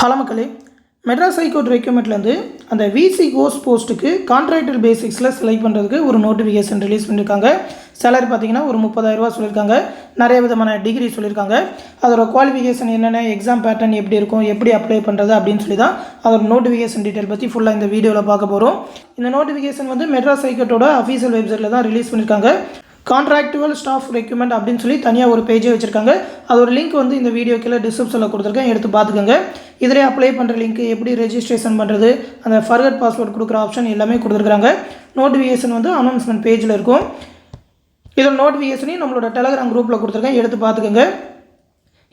Hello மக்களே, Madras high court ரெக்யூமெண்ட்லேருந்து அந்த விசி course போஸ்ட்டுக்கு கான்ட்ராக்டர் பேசிக்ஸில் செலக்ட் பண்ணுறதுக்கு ஒரு நோட்டிஃபிகேஷன் ரிலீஸ் பண்ணியிருக்காங்க. சேலரி பார்த்தீங்கன்னா ஒரு 30,000 சொல்லியிருக்காங்க. நிறைய விதமான டிகிரி சொல்லியிருக்காங்க. அதோட குவாலிஃபிகேஷன் என்னென்ன, எக்ஸாம் பேட்டர்ன் எப்படி இருக்கும், எப்படி அப்ளை பண்ணுறது அப்படின்னு சொல்லி தான் அதோட நோட்டிஃபிகேஷன் டீட்டெயில் பற்றி ஃபுல்லாக இந்த வீடியோவில் பார்க்க போகிறோம். இந்த நோட்டிஃபிகேஷன் மெட்ராஸ் ஹைகோர்ட்டோட அஃபீஷியல் வெப்சைட்டில் தான் ரிலீஸ் பண்ணியிருக்காங்க. கான்ட்ராக்டுவல் ஸ்டாஃப் ரெக்யூமெண்ட் அப்படின்னு சொல்லி தனியாக ஒரு பேஜே வச்சுருக்காங்க. அதோட லிங்க் இந்த வீடியோ கீழே டிஸ்கிரிப்ஷனில் கொடுத்துருக்கேன், எடுத்து பார்த்துக்கோங்க. இதிலே அப்ளை பண்ணுற லிங்க், எப்படி ரெஜிஸ்ட்ரேஷன் பண்ணுறது, அந்த ஃபர்கட் பாஸ்வேர்டு கொடுக்குற ஆப்ஷன் எல்லாமே கொடுத்துருக்காங்க. நோட்டிஃபிகேஷன் அனௌன்ஸ்மெண்ட் பேஜில் இருக்கும். இதோட நோட்டிஃபிகேஷனையும் நம்மளோட டெலகிராம் குரூப்பில் கொடுத்துருக்கேன், எடுத்து பார்த்துக்கோங்க.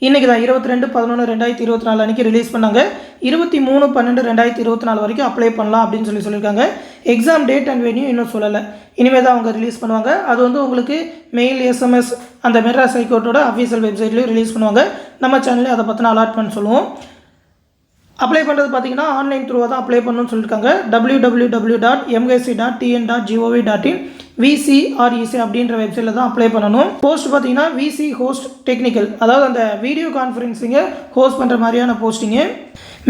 இன்றைக்கி தான் 22/11/2024 அன்றைக்கி ரிலீஸ் பண்ணாங்க. 23/12/2024 வரைக்கும் அப்ளை பண்ணலாம் அப்படின்னு சொல்லியிருக்காங்க. எக்ஸாம் டேட் அண்ட் வென்யூ இன்னும் சொல்லலை, இனிமேல் தான் அவங்க ரிலீஸ் பண்ணுவாங்க. அது உங்களுக்கு மெயில், எஸ்எம்எஸ் அந்த மெட்ராஸ் ஹைகோர்ட்டோட அஃபீஷியல் வெப்சைட்லேயும் ரிலீஸ் பண்ணுவாங்க. நம்ம சேனல்லேயும் அதை பற்றின அலாட்மெண்ட் சொல்லுவோம். அப்ளை பண்ணுறது பார்த்தீங்கன்னா ஆன்லைன் த்ரூவாக தான் அப்ளை பண்ணணும்னு சொல்லியிருக்காங்க. www.msc.tn.gov.in VCREC அப்படின்ற வெப்சைட்டில் தான் அப்ளை பண்ணணும். போஸ்ட் பார்த்தீங்கன்னா விசி ஹோஸ்ட் டெக்னிக்கல், அதாவது அந்த வீடியோ கான்ஃபரன்சிங்கை ஹோஸ்ட் பண்ணுற மாதிரியான போஸ்டிங்கு.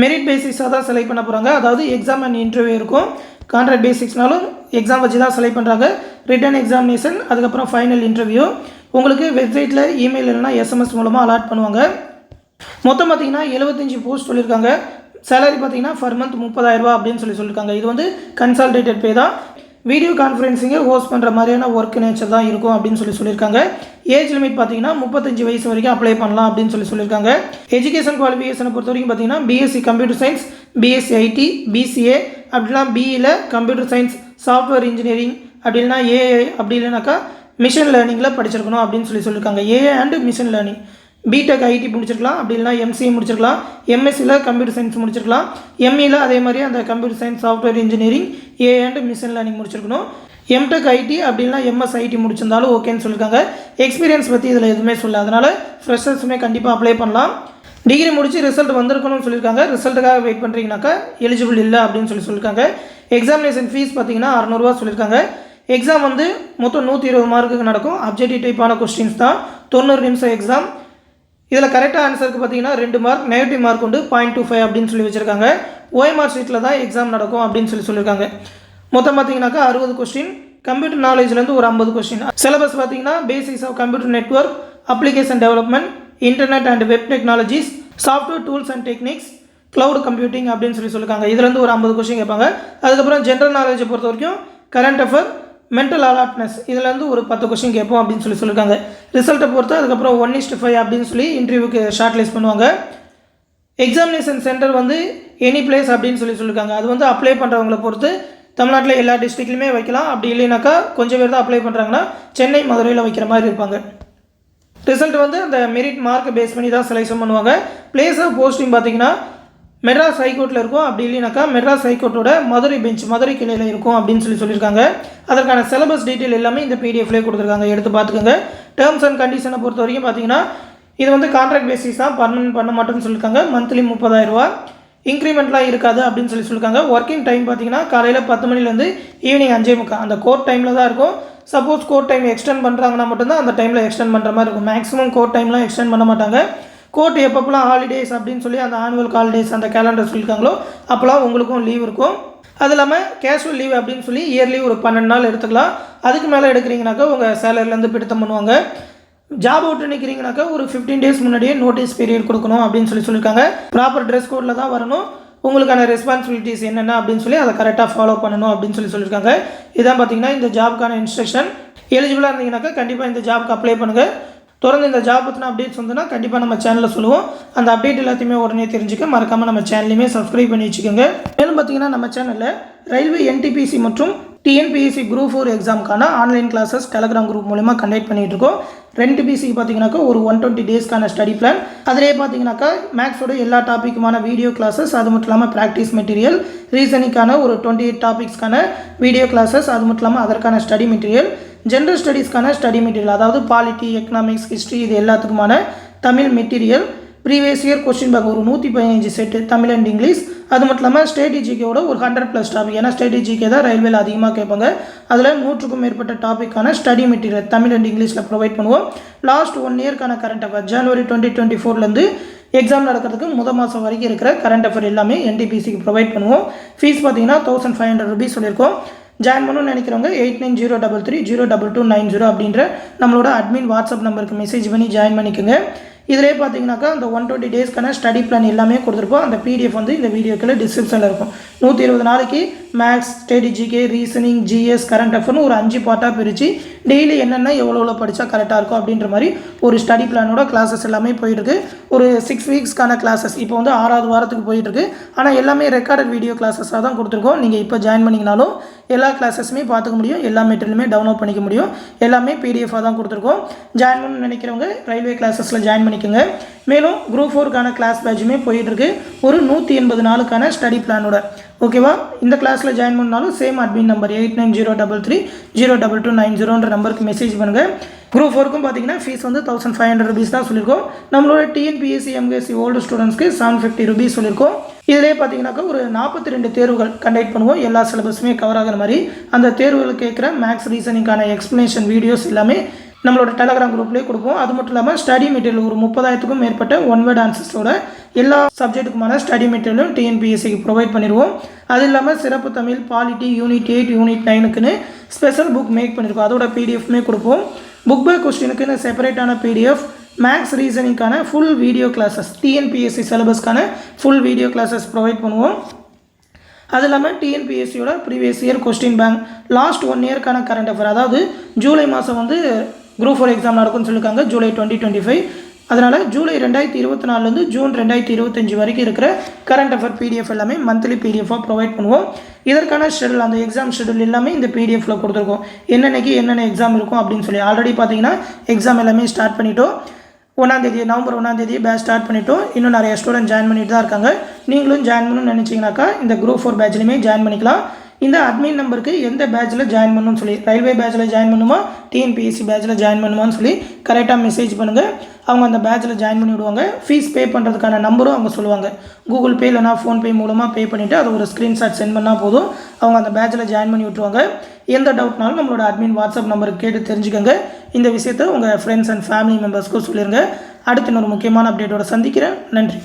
மெரிட் பேசிக்ஸாக தான் செலக்ட் பண்ண போகிறாங்க. அதாவது எக்ஸாம் அண்ட் இன்டர்வியூ இருக்கும். கான்ட்ராக்ட் பேசிக்ஸ்னாலும் எக்ஸாம் வச்சு தான் செலக்ட் பண்ணுறாங்க. ரிட்டன் எக்ஸாமினேஷன், அதுக்கப்புறம் ஃபைனல் இன்டர்வியூ உங்களுக்கு வெப்சைட்டில் இமெயில் இல்லைனா எஸ்எம்எஸ் மூலமாக அலாட் பண்ணுவாங்க. மொத்தம் பார்த்தீங்கன்னா 75 போஸ்ட் சொல்லியிருக்காங்க. சேலரி பார்த்தீங்கன்னா ஃபர் மந்த் 30,000 அப்படின்னு சொல்லியிருக்காங்க. இது கன்சால்டேட்டட் பே தான். வீடியோ கான்ஃபரன்சிங்கை ஹோஸ்ட் பண்ணுற மாதிரியான ஒர்க் நேச்சர் தான் இருக்கும் அப்படின்னு சொல்லியிருக்காங்க. ஏஜ் லிமிட் பார்த்தீங்கன்னா 35 வயசு வரைக்கும் அப்ளை பண்ணலாம் அப்படின்னு சொல்லியிருக்காங்க. எஜுகேஷன் குவாலிஃபிகேஷனை பொறுத்த வரைக்கும் பார்த்தீங்கன்னா BSc computer science, BSc IT, BCA, அப்படின்னா பிஇயில் கம்ப்யூட்டர் சயின்ஸ், சாஃப்ட்வேர் இன்ஜினியரிங், அப்படின்னா ஏஐ, அப்படி இல்லைனாக்கா மிஷின் லேர்னிங்கில் படிச்சிருக்கணும் அப்படின்னு சொல்லியிருக்காங்க. AI and machine learning. BTech IT முடிச்சிருக்கலாம், அப்படி இல்லைனா எம்சிஏ முடிச்சிருக்கலாம். எம்எஸ்சியில் கம்ப்யூட்டர் சயின்ஸ் முடிச்சிருக்கலாம். எம்இயில் அதே மாதிரி அந்த computer science, software engineering, AI and machine learning முடிச்சிருக்கணும். எம்டெக் ஐடி அப்படின்னா எம்எஸ் ஐடி முடிச்சிருந்தாலும் ஓகேன்னு சொல்லியிருக்காங்க. எக்ஸ்பீரியன்ஸ் பற்றி இதில் எதுவுமே சொல்ல, அதனால் ஃப்ரெஷர்ஸுமே கண்டிப்பாக அப்ளை பண்ணலாம். டிகிரி முடிச்சு ரிசல்ட் வந்திருக்கணும்னு சொல்லியிருக்காங்க. ரிசல்ட்டுக்காக வெயிட் பண்ணுறீங்கனாக்கா எலிஜிபிள் இல்லை அப்படின்னு சொல்லியிருக்காங்க. எக்ஸாமினேஷன் ஃபீஸ் பார்த்தீங்கன்னா 600 சொல்லியிருக்காங்க. எக்ஸாம் மொத்தம் 120 மார்க்குக்கு நடக்கும். அப்ஜெக்டிவ் டைப்பான கொஸ்டின்ஸ் தான். 90 நிமிஷம் எக்ஸாம். இதில் கரெக்டாக ஆன்சருக்கு பார்த்தீங்கன்னா 2 மார்க், நெகட்டிவ் மார்க் 0.25 அப்படின்னு சொல்லி வச்சுருக்காங்க. ஓஎம்ஆர் ஷீட்டில் தான் எக்ஸாம் நடக்கும் அப்படின்னு சொல்லியிருக்காங்க. மொத்தம் பார்த்தீங்கன்னாக்கா 60 கொஸ்டின். கம்ப்யூட்டர் நாலேஜ்லேருந்து ஒரு 50 கொஸ்டின். சிலபஸ் பார்த்தீங்கன்னா basics of computer network, application development, internet and web technologies, software tools and techniques, cloud computing அப்படின்னு சொல்லியிருக்காங்க. இதுலேருந்து ஒரு 50 கொஸ்டின் கேட்பாங்க. அதுக்கப்புறம் ஜென்ரல் நாலேஜை பொறுத்த வரைக்கும் கரண்ட் அஃபேர், மென்டல் அலாட்னஸ், இதுலேருந்து ஒரு 10 கொஸ்டின் கேட்போம் அப்படின்னு சொல்லியிருக்காங்க. ரிசல்ட்டை பொறுத்து அதுக்கப்புறம் 1:5 அப்படின்னு சொல்லி இன்டர்வியூக்கு ஷார்ட் லிஸ்ட் பண்ணுவாங்க. எக்ஸாமினேஷன் சென்டர் எனி பிளேஸ் அப்படின்னு சொல்லியிருக்காங்க. அது அப்ளை பண்ணுறவங்களை பொறுத்து தமிழ்நாட்டில் எல்லா டிஸ்ட்ரிக்ட்லையுமே வைக்கலாம். அப்படி இல்லைனாக்கா கொஞ்சம் பேர் தான் அப்ளை பண்ணுறாங்கன்னா சென்னை, மதுரையில் வைக்கிற மாதிரி இருப்பாங்க. ரிசல்ட் அந்த மெரிட் மார்க்கை பேஸ் பண்ணி தான் செலெக்ஷன் பண்ணுவாங்க. பிளேஸ் ஆஃப் போஸ்டிங் பார்த்தீங்கன்னா மெட்ராஸ் ஹைகோர்ட்டில் இருக்கும். அப்படி இல்லைனாக்கா மெட்ராஸ் ஹைகோர்ட்டோட மதுரை பெஞ்ச், மதுரை கிளையில் இருக்கும் அப்படின்னு சொல்லியிருக்காங்க. அதற்கான சிலபஸ் டீட்டெயில் எல்லாமே இந்த பிடிஎஃப்லேயே கொடுத்துருக்காங்க, எடுத்து பார்த்துக்கோங்க. டேர்ம்ஸ் அண்ட் கண்டிஷனை பொறுத்த வரைக்கும் பார்த்தீங்கன்னா இது கான்ட்ராக்ட் பேசிஸ் தான், பர்மனன்ட் பண்ண மாட்டோம்னு சொல்லியிருக்காங்க. மந்த்லி 30,000. இன்க்ரிமெண்ட்லாம் இருக்காது அப்படின்னு சொல்லியிருக்காங்க. ஒர்க்கிங் டைம் பார்த்தீங்கன்னா காலையில் 10 மணிலேருந்து ஈவினிங் 5:45 அந்த கோர்ட் டைமில் தான் இருக்கும். சப்போஸ் கோர்ட் டைம் எக்ஸ்டெண்ட் பண்ணுறாங்கன்னா மட்டும்தான் அந்த டைமில் எக்ஸ்டெண்ட் பண்ணுற மாதிரி இருக்கும். மேக்ஸிமம் கோர்ட் டைம்லாம் எக்ஸ்டெண்ட் பண்ண மாட்டாங்க. கோர்ட் எப்பப்பெல்லாம் ஹாலிடேஸ் அப்படின்னு சொல்லி அந்த ஆனுவல் ஹாலிடேஸ் அந்த கேலண்டர் சொல்லியிருக்காங்களோ அப்போலாம் உங்களுக்கும் லீவ் இருக்கும். அது இல்லாமல் கேஷுவல் லீவ் அப்படின்னு சொல்லி இயர்லி ஒரு 12 நாள் எடுத்துக்கலாம். அதுக்கு மேலே எடுக்கிறீங்கனாக்கா உங்கள் சேலரிலேருந்து பிடித்தம் பண்ணுவாங்க. ஜாப் அவுட்டு நிற்கிறீங்கனாக்கா ஒரு 15 டேஸ் முன்னாடியே நோட்டீஸ் பீரியட் கொடுக்கணும் அப்படின்னு சொல்லியிருக்காங்க. ப்ராப்பர் ட்ரெஸ் கோடில் தான் வரணும். உங்களுக்கான ரெஸ்பான்சிபிலிட்டிஸ் என்னென்ன அப்படின்னு சொல்லி அதை கரெக்டாக ஃபாலோ பண்ணணும் அப்படின்னு சொல்லியிருக்காங்க. இதான் பார்த்தீங்கன்னா இந்த ஜாப்க்கான இன்ஸ்ட்ரக்ஷன். எலிஜிபிளாக இருந்தீங்கன்னாக்கா கண்டிப்பாக இந்த ஜாப்க்கு அப்ளை பண்ணுங்கள். தொடர்ந்து இந்த ஜாப் பற்றின அப்டேட்ஸ் கண்டிப்பாக நம்ம சேனலில் சொல்லுவோம். அந்த அப்டேட் எல்லாத்தையுமே உடனே தெரிஞ்சுக்க மறக்காமல் நம்ம சேனலையுமே சப்ஸ்கிரைப் பண்ணி வச்சுக்கோங்க. மேலும் பார்த்தீங்கன்னா நம்ம சேனலில் ரயில்வே என்டிபிசி மற்றும் டிஎன்பிஎஸ்சி குரூப் 4 எக்ஸாமுக்கான ஆன்லைன் கிளாஸஸ் டெலகிராம் குரூப் மூலமா கண்டக்ட் பண்ணிகிட்டு இருக்கோம். என்டிபிசிக்கு பார்த்தீங்கன்னாக்கா ஒரு 120 டேஸ்க்கான ஸ்டடி பிளான். அதிலே பார்த்தீங்கன்னாக்கா மேக்ஸோட எல்லா டாப்பிக்குமான வீடியோ கிளாஸஸ், அது மட்டும் இல்லாமல் ப்ராக்டிஸ் மெட்டீரியல், ரீசனிங்கான ஒரு 28 டாபிக்ஸ்க்கான வீடியோ கிளாஸஸ், அது மட்டும் இல்லாமல் அதற்கான ஸ்டடி மெட்டீரியல், ஜென்ரல் ஸ்டடீஸ்க்கான ஸ்டடி மெட்டீரியல், அதாவது பாலிட்டி, எக்கனாமிக்ஸ், ஹிஸ்ட்ரி, இது எல்லாத்துக்குமான Tamil material, previous year question bank ஒரு 115 செட்டு தமிழ் அண்ட் இங்கிலீஷ், அது மட்டும் இல்லாமல் ஸ்ட்ராட்டஜிக்கோட ஒரு 100+ டாபிக். ஏன்னா ஸ்ட்ராட்டஜிக்கே தான் ரயில்வேல அதிகமாக கேட்பாங்க. அதில் 100க்கும் மேற்பட்ட டாப்பிக்கான ஸ்டடி மெட்டீரியல் தமிழ் அண்ட் இங்கிலீஷில் ப்ரொவைட் பண்ணுவோம். லாஸ்ட் 1 இயர்க்கான கரண்ட் அஃபேர் ஜனவரி 2024லேருந்து எக்ஸாம் நடக்கிறதுக்கு முதல் மாதம் வரைக்கும் இருக்கிற கரண்ட் அஃபேர் எல்லாமே என்டிபிசிக்கு ப்ரொவைட் பண்ணுவோம். ஃபீஸ் பார்த்தீங்கன்னா 1500 rupees சொல்லியிருக்கோம். ஜாயின் பண்ணணும்னு நினைக்கிறவங்க 8903302290 அப்படின்ற நம்மளோட அட்மின் வாட்ஸ்அப் நம்பருக்கு மெசேஜ் பண்ணி ஜாயின் பண்ணிக்கோங்க. இதிலே பார்த்தீங்கன்னாக்கா அந்த 120 daysக்கான ஸ்டடி பிளான் எல்லாமே கொடுத்துருப்போம். அந்த பிடிஎஃப் வந்து இந்த வீடியோக்குள்ள டிஸ்கிரிப்ஷனில் இருக்கும். 120 நாளைக்கு maths, study, GK, reasoning, GS, current அஃபேர்னு ஒரு 5 பார்ட்டாக பிரித்து டெய்லி என்னென்ன எவ்வளோ படித்தா கரெக்டாக இருக்கும் அப்படின்ற மாதிரி ஒரு ஸ்டடி பிளானோட கிளாஸஸ் எல்லாமே போயிட்டுருக்கு. ஒரு 6 weeksக்கான கிளாஸஸ் இப்போ வந்து 6வது வாரத்துக்கு போயிட்டுருக்கு. ஆனால் எல்லாமே ரெக்கார்டட் வீடியோ கிளாஸஸாக தான் கொடுத்துருக்கோம். நீங்கள் இப்போ ஜாயின் பண்ணிங்கனாலும் எல்லா கிளாஸஸுமே பார்த்துக்க முடியும், எல்லா மெட்டீரியலுமே டவுன்லோட் பண்ணிக்க முடியும். எல்லாமே பிடிஎஃபாக தான் கொடுத்துருக்கோம். ஜாயின் பண்ணணும்னு நினைக்கிறவங்க ரயில்வே கிளாஸஸில் ஜாயின் பண்ணிக்கோங்க. மேலும் குரூப் 4க்கான கிளாஸ் பேட்சுமே போயிட்டுருக்கு. ஒரு 180 நாளுக்கான ஸ்டடி பிளானோட. ஓகேவா? இந்த கிளாஸில் ஜாயின் பண்ணாலும் சேம் அட்மின் நம்பர் 8903302290 நம்பருக்கு மெசேஜ் பண்ணுங்கள். குரூப் 4க்கும் பார்த்தீங்கன்னா ஃபீஸ் வந்து 1500 rupees தான் சொல்லியிருக்கோம். நம்மளோட டிஎன்பிஎஸ்சி எம்எஸ்சி ஓல்டு ஸ்டூடெண்ட்ஸ்க்கு 750 rupees சொல்லியிருக்கோம். இதிலே பார்த்தீங்கன்னாக்கா ஒரு 42 தேர்வுகள் கண்டக்ட் பண்ணுவோம். எல்லா சிலபஸுமே கவர் ஆகிற மாதிரி அந்த தேர்வுகள் கேட்குற மேக்ஸ், ரீசனிங்கான எக்ஸ்ப்ளனேஷன் வீடியோஸ் எல்லாமே நம்மளோட டெலகிராம் குரூப்லேயே கொடுப்போம். அது மட்டும் இல்லாமல் ஸ்டடி மெட்டீரியல் ஒரு 30,000க்கும் மேற்பட்ட ஒன் வேர்ட் ஆன்சர்ஸோட எல்லா சப்ஜெக்ட்டுக்குமான ஸ்டடி மெட்டீரியலும் டிஎன்பிஎஸ்சிக்கு ப்ரொவைட் பண்ணிடுவோம். அது இல்லாமல் சிறப்பு தமிழ், பாலிட்டி, யூனிட் 8, யூனிட் 9க்குன்னு ஸ்பெஷல் புக் மேக் பண்ணியிருக்கோம். அதோட பிடிஎஃப்மே கொடுப்போம். புக் பை கொஸ்டினுக்குன்னு செப்பரேட்டான பிடிஎஃப், மேக்ஸ், ரீசனிங்கான ஃபுல் வீடியோ கிளாஸஸ், டிஎன்பிஎஸ்சி சிலபஸ்க்கான ஃபுல் வீடியோ கிளாஸஸ் ப்ரொவைட் பண்ணுவோம். அது இல்லாமல் டிஎன்பிஎஸ்சியோட previous year question bank, last 1 yearக்கான கரண்ட் அஃபேர், அதாவது ஜூலை மாதம் வந்து குரூப் 4 எக்ஸாம் நடக்கும்னு சொல்லியிருக்காங்க, ஜூலை 2025. அதனால் ஜூலை 2024லேருந்து ஜூன் 2025 வரைக்கும் இருக்கிற கரண்ட் அஃபேர் பிடிஎஃப் எல்லாமே மந்த்லி பிடிஎஃபாக ப்ரொவைட் பண்ணுவோம். இதற்கான ஷெடியூல், அந்த எக்ஸாம் ஷெடியூல் எல்லாமே இந்த பிடிஎஃபில் கொடுத்துருக்கோம். என்னென்னைக்கு என்னென்ன எக்ஸாம் இருக்கும் அப்படின்னு சொல்லி ஆல்ரெடி பார்த்தீங்கன்னா எக்ஸாம் எல்லாமே ஸ்டார்ட் பண்ணிட்டோம். நவம்பர் 1 பேட்ச் ஸ்டார்ட் பண்ணிட்டோம். இன்னும் நிறைய ஸ்டூடெண்ட் ஜாயின் பண்ணிட்டு தான் இருக்காங்க. நீங்களும் ஜாயின் பண்ணணும்னு நினச்சிங்கனாக்கா இந்த குரூப் 4 பேட்ச்லையுமே ஜாயின் பண்ணிக்கலாம். இந்த அட்மின் நம்பருக்கு எந்த பேட்சில் ஜாயின் பண்ணணும்னு சொல்லி, ரயில்வே பேட்சில் ஜாயின் பண்ணுமா, டிஎன்பிஎஸ்சி பேட்சில் ஜாயின் பண்ணுமான்னு சொல்லி கரெக்டாக மெசேஜ் பண்ணுங்கள். அவங்க அந்த பேட்சில் ஜாயின் பண்ணி விடுவாங்க. ஃபீஸ் பே பண்ணுறதுக்கான நம்பரும் அவங்க சொல்லுவாங்க. கூகுள் பே இல்லைனா ஃபோன்பே மூலமாக பே பண்ணிவிட்டு அதை ஒரு ஸ்க்ரீன்ஷாட் சென்ட் பண்ணால் போதும், அவங்க அந்த பேட்சில் ஜாயின் பண்ணி விட்டுருவாங்க. எந்த டவுட்னாலும் நம்மளோட அட்மின் வாட்ஸ்அப் நம்பருக்கு கேட்டு தெரிஞ்சுக்கோங்க. இந்த விஷயத்தை உங்கள் ஃப்ரெண்ட்ஸ் அண்ட் ஃபேமிலி மெம்பர்ஸ்க்கும் சொல்லிடுங்க. அடுத்து இன்னொரு முக்கியமான அப்டேட்டோட சந்திக்கிறேன். நன்றி.